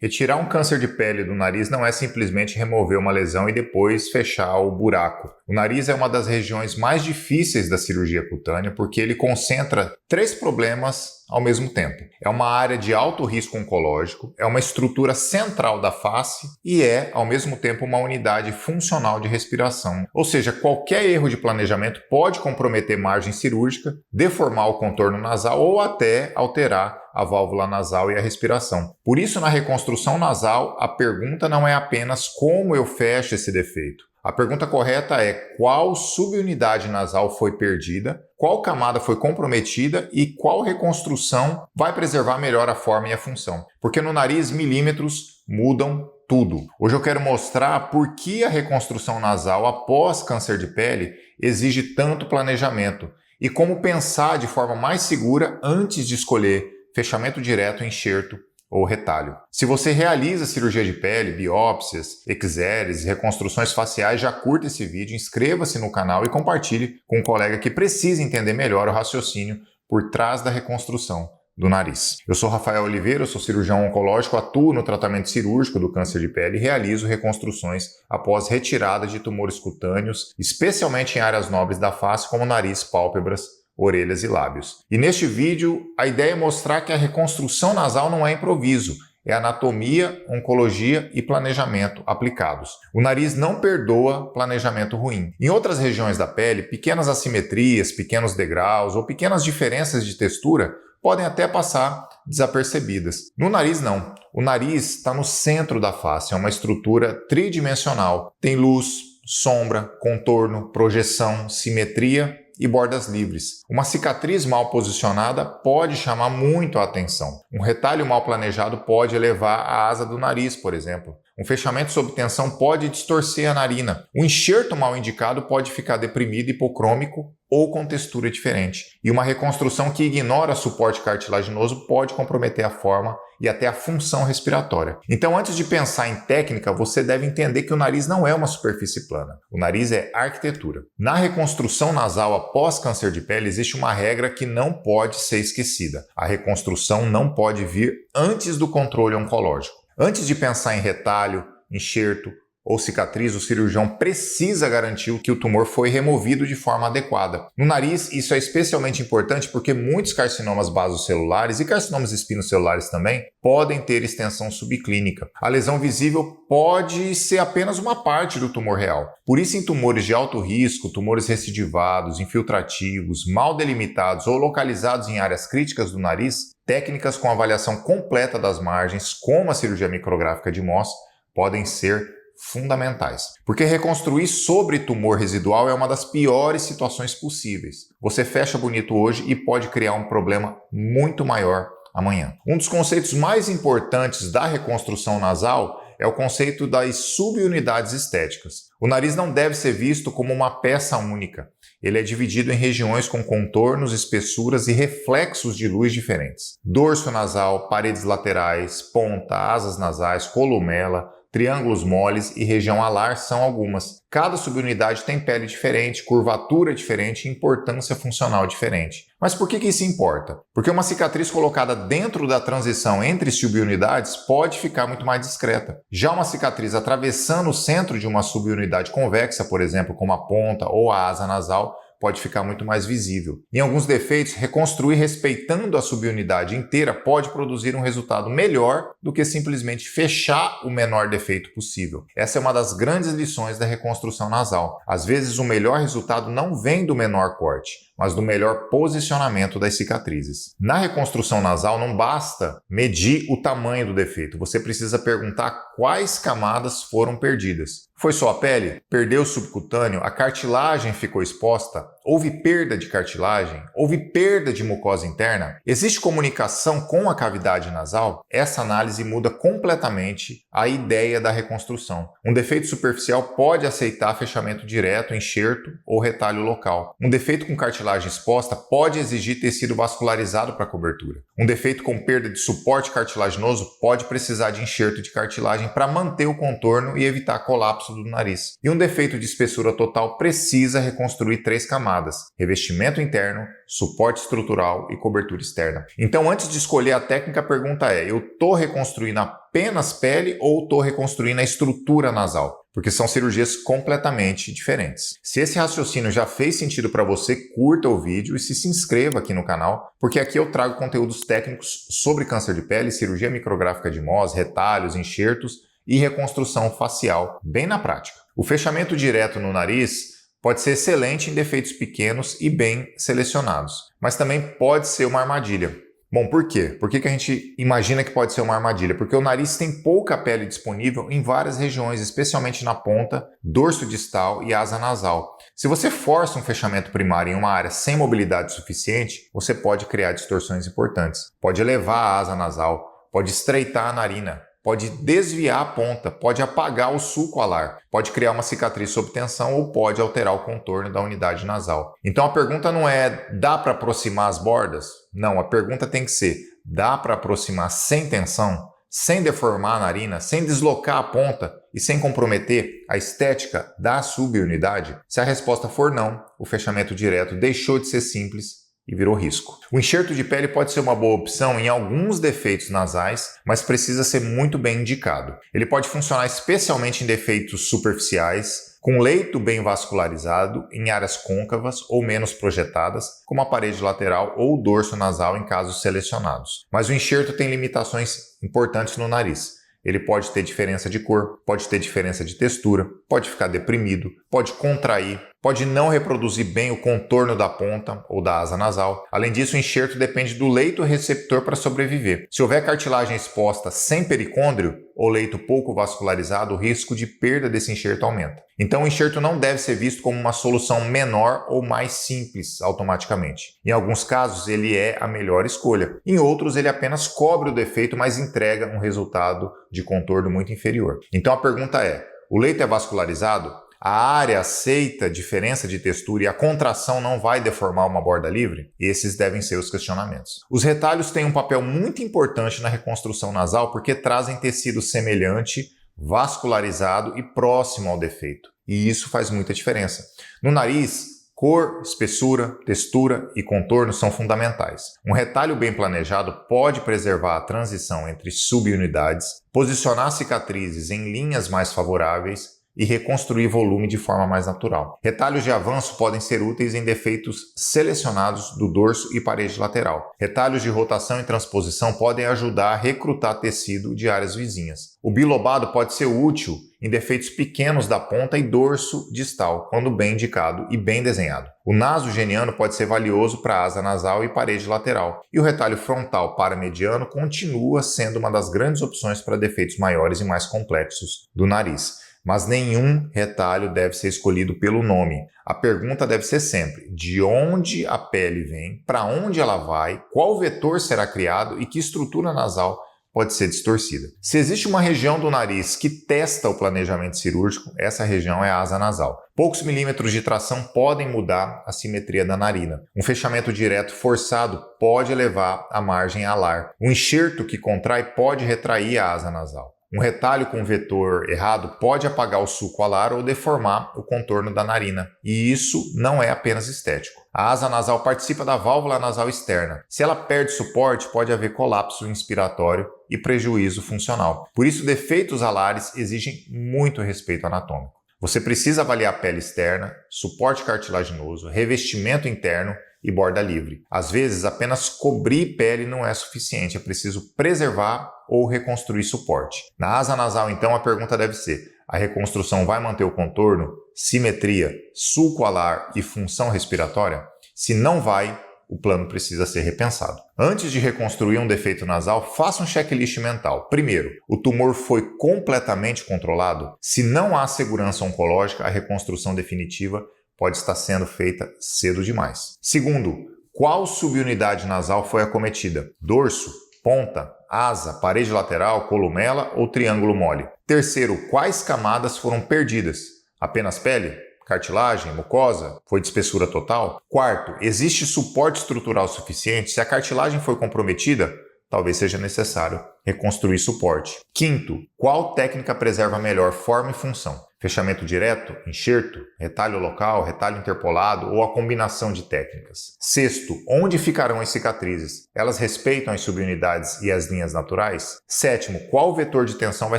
Retirar um câncer de pele do nariz não é simplesmente remover uma lesão e depois fechar o buraco. O nariz é uma das regiões mais difíceis da cirurgia cutânea porque ele concentra 3 problemas ao mesmo tempo. É uma área de alto risco oncológico, é uma estrutura central da face e é, ao mesmo tempo, uma unidade funcional de respiração. Ou seja, qualquer erro de planejamento pode comprometer margem cirúrgica, deformar o contorno nasal ou até alterar a válvula nasal e a respiração. Por isso, na reconstrução nasal, a pergunta não é apenas como eu fecho esse defeito. A pergunta correta é qual subunidade nasal foi perdida, qual camada foi comprometida e qual reconstrução vai preservar melhor a forma e a função. Porque no nariz, milímetros mudam tudo. Hoje eu quero mostrar por que a reconstrução nasal após câncer de pele exige tanto planejamento e como pensar de forma mais segura antes de escolher fechamento direto, enxerto ou retalho. Se você realiza cirurgia de pele, biópsias, exéreses e reconstruções faciais, já curta esse vídeo, inscreva-se no canal e compartilhe com um colega que precisa entender melhor o raciocínio por trás da reconstrução do nariz. Eu sou Rafael Oliveira, eu sou cirurgião oncológico, atuo no tratamento cirúrgico do câncer de pele e realizo reconstruções após retirada de tumores cutâneos, especialmente em áreas nobres da face como nariz, pálpebras, orelhas e lábios. E neste vídeo, a ideia é mostrar que a reconstrução nasal não é improviso, é anatomia, oncologia e planejamento aplicados. O nariz não perdoa planejamento ruim. Em outras regiões da pele, pequenas assimetrias, pequenos degraus ou pequenas diferenças de textura podem até passar desapercebidas. No nariz, não. O nariz está no centro da face, é uma estrutura tridimensional. Tem luz, sombra, contorno, projeção, simetria e bordas livres. Uma cicatriz mal posicionada pode chamar muito a atenção. Um retalho mal planejado pode elevar a asa do nariz, por exemplo. Um fechamento sob tensão pode distorcer a narina. Um enxerto mal indicado pode ficar deprimido, hipocrômico ou com textura diferente. E uma reconstrução que ignora suporte cartilaginoso pode comprometer a forma e até a função respiratória. Então, antes de pensar em técnica, você deve entender que o nariz não é uma superfície plana. O nariz é arquitetura. Na reconstrução nasal após câncer de pele, existe uma regra que não pode ser esquecida. A reconstrução não pode vir antes do controle oncológico. Antes de pensar em retalho, enxerto ou cicatriz, o cirurgião precisa garantir que o tumor foi removido de forma adequada. No nariz, isso é especialmente importante porque muitos carcinomas basocelulares e carcinomas espinocelulares também podem ter extensão subclínica. A lesão visível pode ser apenas uma parte do tumor real. Por isso, em tumores de alto risco, tumores recidivados, infiltrativos, mal delimitados ou localizados em áreas críticas do nariz, técnicas com avaliação completa das margens, como a cirurgia micrográfica de Mohs, podem ser fundamentais. Porque reconstruir sobre tumor residual é uma das piores situações possíveis. Você fecha bonito hoje e pode criar um problema muito maior amanhã. Um dos conceitos mais importantes da reconstrução nasal é o conceito das subunidades estéticas. O nariz não deve ser visto como uma peça única. Ele é dividido em regiões com contornos, espessuras e reflexos de luz diferentes. Dorso nasal, paredes laterais, ponta, asas nasais, columela, triângulos moles e região alar são algumas. Cada subunidade tem pele diferente, curvatura diferente e importância funcional diferente. Mas por que isso importa? Porque uma cicatriz colocada dentro da transição entre subunidades pode ficar muito mais discreta. Já uma cicatriz atravessando o centro de uma subunidade convexa, por exemplo, como a ponta ou a asa nasal, pode ficar muito mais visível. Em alguns defeitos, reconstruir respeitando a subunidade inteira pode produzir um resultado melhor do que simplesmente fechar o menor defeito possível. Essa é uma das grandes lições da reconstrução nasal. Às vezes, o melhor resultado não vem do menor corte, mas do melhor posicionamento das cicatrizes. Na reconstrução nasal, não basta medir o tamanho do defeito, você precisa perguntar quais camadas foram perdidas. Foi só a pele? Perdeu o subcutâneo? A cartilagem ficou exposta? Houve perda de cartilagem? Houve perda de mucosa interna? Existe comunicação com a cavidade nasal? Essa análise muda completamente a ideia da reconstrução. Um defeito superficial pode aceitar fechamento direto, enxerto ou retalho local. Um defeito com cartilagem exposta pode exigir tecido vascularizado para cobertura. Um defeito com perda de suporte cartilaginoso pode precisar de enxerto de cartilagem para manter o contorno e evitar colapso do nariz. E um defeito de espessura total precisa reconstruir 3 camadas camadas: revestimento interno, suporte estrutural e cobertura externa. Então, antes de escolher a técnica, a pergunta é: eu estou reconstruindo apenas pele ou estou reconstruindo a estrutura nasal? Porque são cirurgias completamente diferentes. Se esse raciocínio já fez sentido para você, curta o vídeo e se inscreva aqui no canal, porque aqui eu trago conteúdos técnicos sobre câncer de pele, cirurgia micrográfica de Mohs, retalhos, enxertos e reconstrução facial, bem na prática. O fechamento direto no nariz pode ser excelente em defeitos pequenos e bem selecionados, mas também pode ser uma armadilha. Bom, por quê? Por que a gente imagina que pode ser uma armadilha? Porque o nariz tem pouca pele disponível em várias regiões, especialmente na ponta, dorso distal e asa nasal. Se você força um fechamento primário em uma área sem mobilidade suficiente, você pode criar distorções importantes. Pode elevar a asa nasal, pode estreitar a narina, pode desviar a ponta, pode apagar o sulco alar, pode criar uma cicatriz sob tensão ou pode alterar o contorno da unidade nasal. Então a pergunta não é: dá para aproximar as bordas? Não, a pergunta tem que ser: dá para aproximar sem tensão, sem deformar a narina, sem deslocar a ponta e sem comprometer a estética da subunidade? Se a resposta for não, o fechamento direto deixou de ser simples e virou risco. O enxerto de pele pode ser uma boa opção em alguns defeitos nasais, mas precisa ser muito bem indicado. Ele pode funcionar especialmente em defeitos superficiais, com leito bem vascularizado, em áreas côncavas ou menos projetadas, como a parede lateral ou o dorso nasal em casos selecionados. Mas o enxerto tem limitações importantes no nariz. Ele pode ter diferença de cor, pode ter diferença de textura, pode ficar deprimido, pode contrair, pode não reproduzir bem o contorno da ponta ou da asa nasal. Além disso, o enxerto depende do leito receptor para sobreviver. Se houver cartilagem exposta sem pericôndrio ou leito pouco vascularizado, o risco de perda desse enxerto aumenta. Então, o enxerto não deve ser visto como uma solução menor ou mais simples automaticamente. Em alguns casos, ele é a melhor escolha. Em outros, ele apenas cobre o defeito, mas entrega um resultado de contorno muito inferior. Então, a pergunta é: o leito é vascularizado? A área aceita diferença de textura e a contração não vai deformar uma borda livre? Esses devem ser os questionamentos. Os retalhos têm um papel muito importante na reconstrução nasal porque trazem tecido semelhante, vascularizado e próximo ao defeito. E isso faz muita diferença. No nariz, cor, espessura, textura e contorno são fundamentais. Um retalho bem planejado pode preservar a transição entre subunidades, posicionar cicatrizes em linhas mais favoráveis e reconstruir volume de forma mais natural. Retalhos de avanço podem ser úteis em defeitos selecionados do dorso e parede lateral. Retalhos de rotação e transposição podem ajudar a recrutar tecido de áreas vizinhas. O bilobado pode ser útil em defeitos pequenos da ponta e dorso distal, quando bem indicado e bem desenhado. O nasogeniano pode ser valioso para asa nasal e parede lateral. E o retalho frontal paramediano continua sendo uma das grandes opções para defeitos maiores e mais complexos do nariz. Mas nenhum retalho deve ser escolhido pelo nome. A pergunta deve ser sempre: de onde a pele vem, para onde ela vai, qual vetor será criado e que estrutura nasal pode ser distorcida. Se existe uma região do nariz que testa o planejamento cirúrgico, essa região é a asa nasal. Poucos milímetros de tração podem mudar a simetria da narina. Um fechamento direto forçado pode levar a margem alar. Um enxerto que contrai pode retrair a asa nasal. Um retalho com vetor errado pode apagar o sulco alar ou deformar o contorno da narina, e isso não é apenas estético. A asa nasal participa da válvula nasal externa. Se ela perde suporte, pode haver colapso inspiratório e prejuízo funcional. Por isso, defeitos alares exigem muito respeito anatômico. Você precisa avaliar a pele externa, suporte cartilaginoso, revestimento interno e borda livre. Às vezes, apenas cobrir pele não é suficiente, é preciso preservar ou reconstruir suporte. Na asa nasal, então, a pergunta deve ser: a reconstrução vai manter o contorno, simetria, sulco alar e função respiratória? Se não vai, o plano precisa ser repensado. Antes de reconstruir um defeito nasal, faça um checklist mental. Primeiro, o tumor foi completamente controlado? Se não há segurança oncológica, a reconstrução definitiva pode estar sendo feita cedo demais. Segundo, qual subunidade nasal foi acometida? Dorso, ponta, asa, parede lateral, columela ou triângulo mole? Terceiro, quais camadas foram perdidas? Apenas pele? Cartilagem, mucosa? Foi de espessura total? Quarto, existe suporte estrutural suficiente? Se a cartilagem foi comprometida, talvez seja necessário reconstruir suporte. Quinto, qual técnica preserva melhor forma e função? Fechamento direto, enxerto, retalho local, retalho interpolado ou a combinação de técnicas. Sexto, onde ficarão as cicatrizes? Elas respeitam as subunidades e as linhas naturais? Sétimo, qual vetor de tensão vai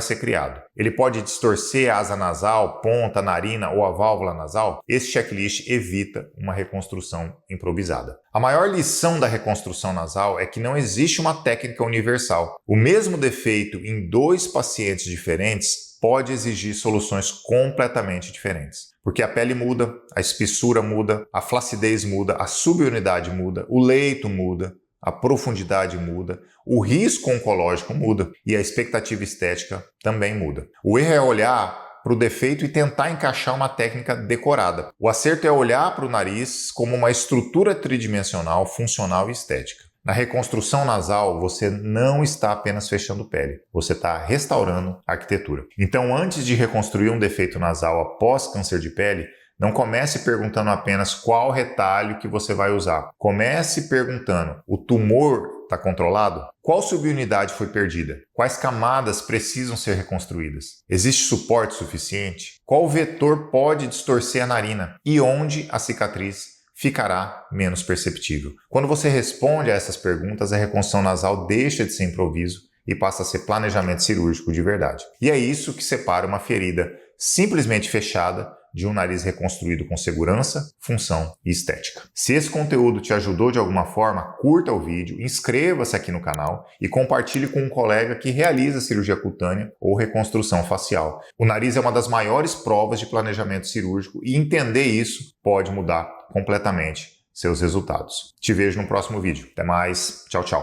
ser criado? Ele pode distorcer a asa nasal, ponta, narina ou a válvula nasal? Esse checklist evita uma reconstrução improvisada. A maior lição da reconstrução nasal é que não existe uma técnica universal. O mesmo defeito em 2 pacientes diferentes pode exigir soluções completamente diferentes. Porque a pele muda, a espessura muda, a flacidez muda, a subunidade muda, o leito muda, a profundidade muda, o risco oncológico muda e a expectativa estética também muda. O erro é olhar para o defeito e tentar encaixar uma técnica decorada. O acerto é olhar para o nariz como uma estrutura tridimensional, funcional e estética. Na reconstrução nasal, você não está apenas fechando pele, você está restaurando a arquitetura. Então, antes de reconstruir um defeito nasal após câncer de pele, não comece perguntando apenas qual retalho que você vai usar. Comece perguntando: o tumor está controlado? Qual subunidade foi perdida? Quais camadas precisam ser reconstruídas? Existe suporte suficiente? Qual vetor pode distorcer a narina? E onde a cicatriz ficará menos perceptível? Quando você responde a essas perguntas, a reconstrução nasal deixa de ser improviso e passa a ser planejamento cirúrgico de verdade. E é isso que separa uma ferida simplesmente fechada de um nariz reconstruído com segurança, função e estética. Se esse conteúdo te ajudou de alguma forma, curta o vídeo, inscreva-se aqui no canal e compartilhe com um colega que realiza cirurgia cutânea ou reconstrução facial. O nariz é uma das maiores provas de planejamento cirúrgico e entender isso pode mudar completamente seus resultados. Te vejo no próximo vídeo. Até mais. Tchau, tchau.